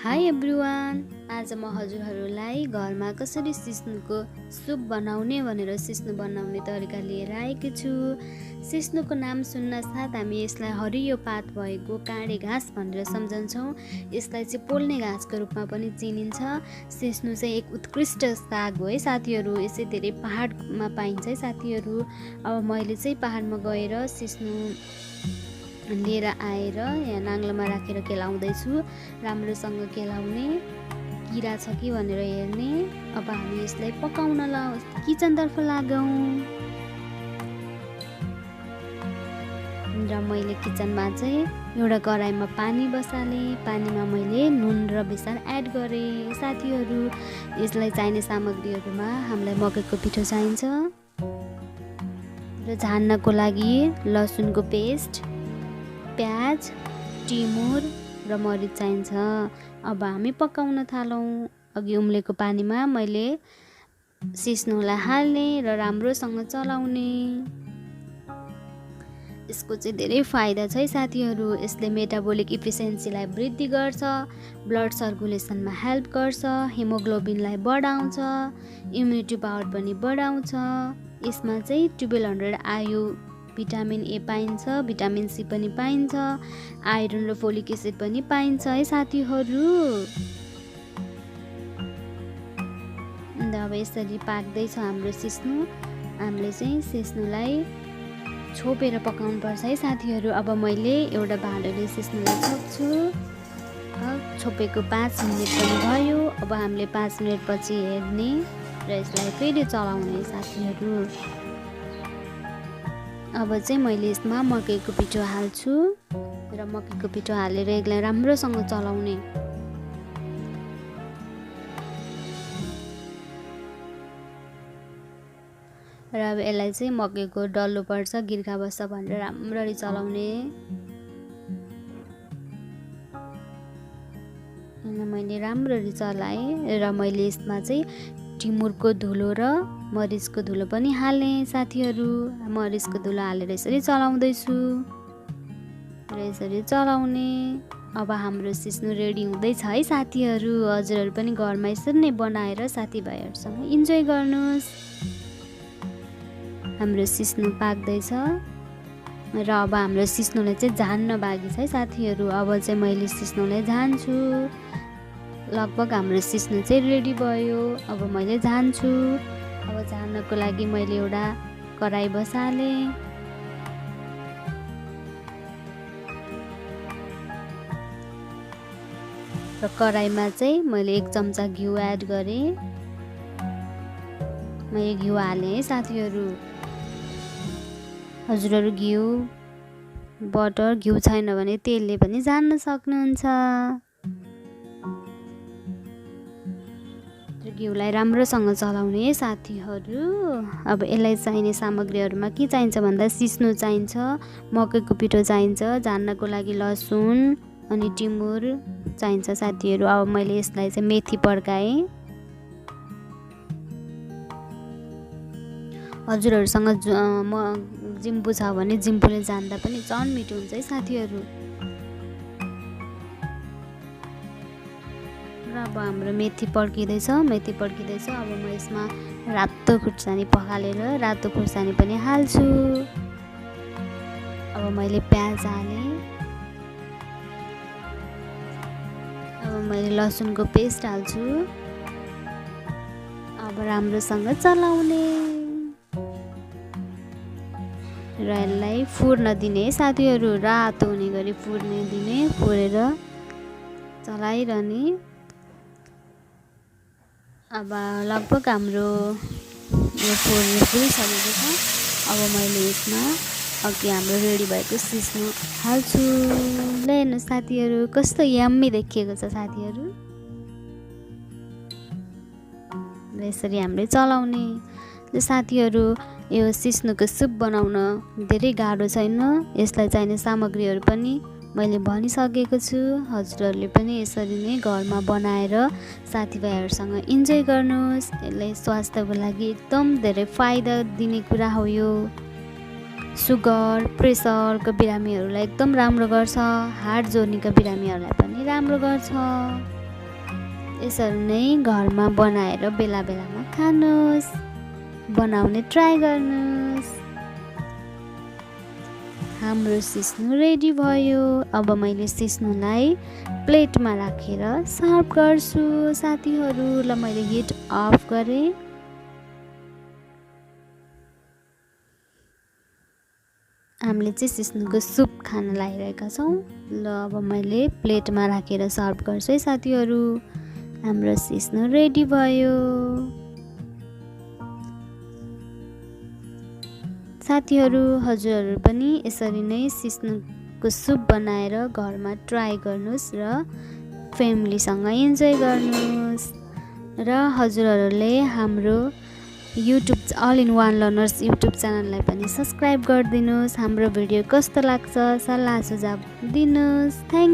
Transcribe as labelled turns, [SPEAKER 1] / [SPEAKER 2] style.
[SPEAKER 1] High everyone, आज म हजुरहरूलाई घरमा कसरी सिस्नुको सुप बनाउने भनेर सिस्नु बनाउने तरिका लिएर आएकी छु। सिस्नुको नाम सुन्न साथ हामी यसलाई हरियो पात भएको काँडे घाँस भनेर सम्झन्छौँ। यसलाई चाहिँ पोल्ने घाँसको रूपमा पनि चिनिन्छ। सिस्नु चाहिँ एक उत्कृष्ट साग हो है साथीहरू। यसै धेरै पहाडमा पाइन्छ है साथीहरू। अब मैले चाहिँ पहाडमा गएर सिस्नु लिएर आएर यहाँ नाङ्लोमा राखेर केलाउँदैछु। राम्रोसँग केलाउने, किरा छ कि भनेर हेर्ने। अब हामी यसलाई पकाउन किचनतर्फ लागौँ। र मैले किचनमा चाहिँ एउटा कराईमा पानी बसालेँ। पानीमा मैले नुन र बेसार एड गरेँ साथीहरू। यसलाई चाहिने सामग्रीहरूमा हामीलाई मकैको पिठो चाहिन्छ र झान्नको लागि लसुनको पेस्ट, प्याज, टिमुर र मरिच चाहिन्छ। अब हामी पकाउन थालौँ। अघि उम्लेको पानीमा मैले सिस्नुलाई हाल्ने र राम्रोसँग चलाउने। यसको चाहिँ धेरै फाइदा छ है साथीहरू। यसले मेटाबोलिक इफिसियन्सीलाई वृद्धि गर्छ, ब्लड सर्कुलेसनमा हेल्प गर्छ, हिमोग्लोबिनलाई बढाउँछ, इम्युनिटी पावर पनि बढाउँछ। यसमा चाहिँ 1200 आयु भिटामिन ए पाइन्छ, भिटामिन सी पनि पाइन्छ, आइरन र फोलिक एसिड पनि पाइन्छ है साथीहरू। अन्त अब यसरी पाक्दैछ हाम्रो सिस्नु। हामीले चाहिँ सिस्नुलाई छोपेर पकाउनु पर्छ है साथीहरू। अब मैले एउटा भाँडोले सिस्नुलाई छोप्छु। छोपेको 5 मिनट पनि भयो। अब हामीले 5 मिनट पछि हेर्ने र यसलाई फेरि चलाउने साथीहरू। अब चाहिँ मैले यसमा मकैको पिठो हाल्छु र मकैको पिठो हालेर यसलाई राम्रोसँग चलाउने। र अब यसलाई चाहिँ मकैको डल्लो पर्छ, गिर्खा बस्छ भनेर राम्ररी चलाउने। मैले राम्ररी चलाएँ र मैले यसमा चाहिँ टिमुरको धुलो र मरिचको धुलो पनि हालेँ साथीहरू। मरिचको धुलो हालेर यसरी चलाउँदैछु र यसरी चलाउने। अब हाम्रो सिस्नु रेडी हुँदैछ है साथीहरू। हजुरहरू पनि घरमा यसरी नै बनाएर साथीभाइहरूसँग इन्जोय गर्नुहोस्। हाम्रो सिस्नु पाक्दैछ र अब हाम्रो सिस्नुलाई चाहिँ झान्न बाँकी छ है साथीहरू। अब चाहिँ मैले सिस्नुलाई झान्छु। लगभग हाम्रो सिस्नु चाहिँ रेडी भयो। अब मैले झान्छु। अब झान्नको लागि मैले एउटा कराई बसालेँ। र कराईमा चाहिँ मैले 1 चम्चा घिउ एड गरेँ। मैले घिउ हालेँ है साथीहरू। हजुरहरू घिउ, बटर, घिउ छैन भने तेलले पनि झान्न सक्नुहुन्छ। घिउलाई राम्रोसँग चलाउने साथीहरू। अब यसलाई चाहिने सामग्रीहरूमा के चाहिन्छ भन्दा सिस्नु चाहिन्छ, मकैको पिठो चाहिन्छ, झान्नको लागि लसुन अनि टिमुर चाहिन्छ साथीहरू। अब मैले यसलाई चाहिँ मेथी पड्काएँ। हजुरहरूसँग जिम्बु छ भने जिम्बुले जान्दा पनि झन् मिठो हुन्छ है साथीहरू। र अब हाम्रो मेथी पड्किँदैछ। अब म यसमा रातो खुर्सानी पखालेर रातो खुर्सानी पनि हाल्छु। अब मैले प्याज हालेँ। अब मैले लसुनको पेस्ट हाल्छु। अब राम्रोसँग चलाउने र यसलाई फुर्न दिने साथीहरू। रातो हुने गरी फुर्ने दिने, फुरेर चलाइरहने। अब लगभग हाम्रो यो फुलिसकेको छ। अब मैले यसमा अघि हाम्रो रेडी भएको सिस्नु हाल्छु। ल हेर्नुहोस् साथीहरू, कस्तो यम्मी देखिएको छ साथीहरू। यसरी हामीले चलाउने। साथीहरू, यो सिस्नुको सुप बनाउन धेरै गाह्रो छैन। यसलाई चाहिने सामग्रीहरू पनि मैले भनिसकेको छु। हजुरहरूले पनि यसरी नै घरमा बनाएर साथीभाइहरूसँग इन्जोय गर्नुहोस्। यसले स्वास्थ्यको लागि एकदम धेरै फाइदा दिने कुरा हो। यो सुगर, प्रेसरको बिरामीहरूलाई एकदम राम्रो गर्छ। हार्ट जोर्नीका बिरामीहरूलाई पनि राम्रो गर्छ। यसरी नै घरमा बनाएर बेला बेलामा खानुहोस्, बनाउने ट्राई गर्नुहोस्। हाम्रो सिस्नु रेडी भयो। अब मैले सिस्नुलाई प्लेटमा राखेर सर्भ गर्छु साथीहरू। ल मैले हिट अफ गरेँ। हामीले चाहिँ सिस्नुको सुप खान लागिरहेका छौँ। ल अब मैले प्लेटमा राखेर सर्भ गर्छु है साथीहरू। हाम्रो सिस्नु रेडी भयो। साथीहरू हजुरहरू पनि यसरी नै सिस्नुको सुप बनाएर घरमा ट्राई गर्नुहोस् र फ्यामिलीसँग इन्जोय गर्नुहोस्। र हजुरहरूले हाम्रो YouTube all in one learners YouTube च्यानललाई पनि सब्सक्राइब गरिदिनुहोस्। हाम्रो भिडियो कस्तो लाग्छ सल्लाह सुझाव दिनुहोस्। थ्याङ्क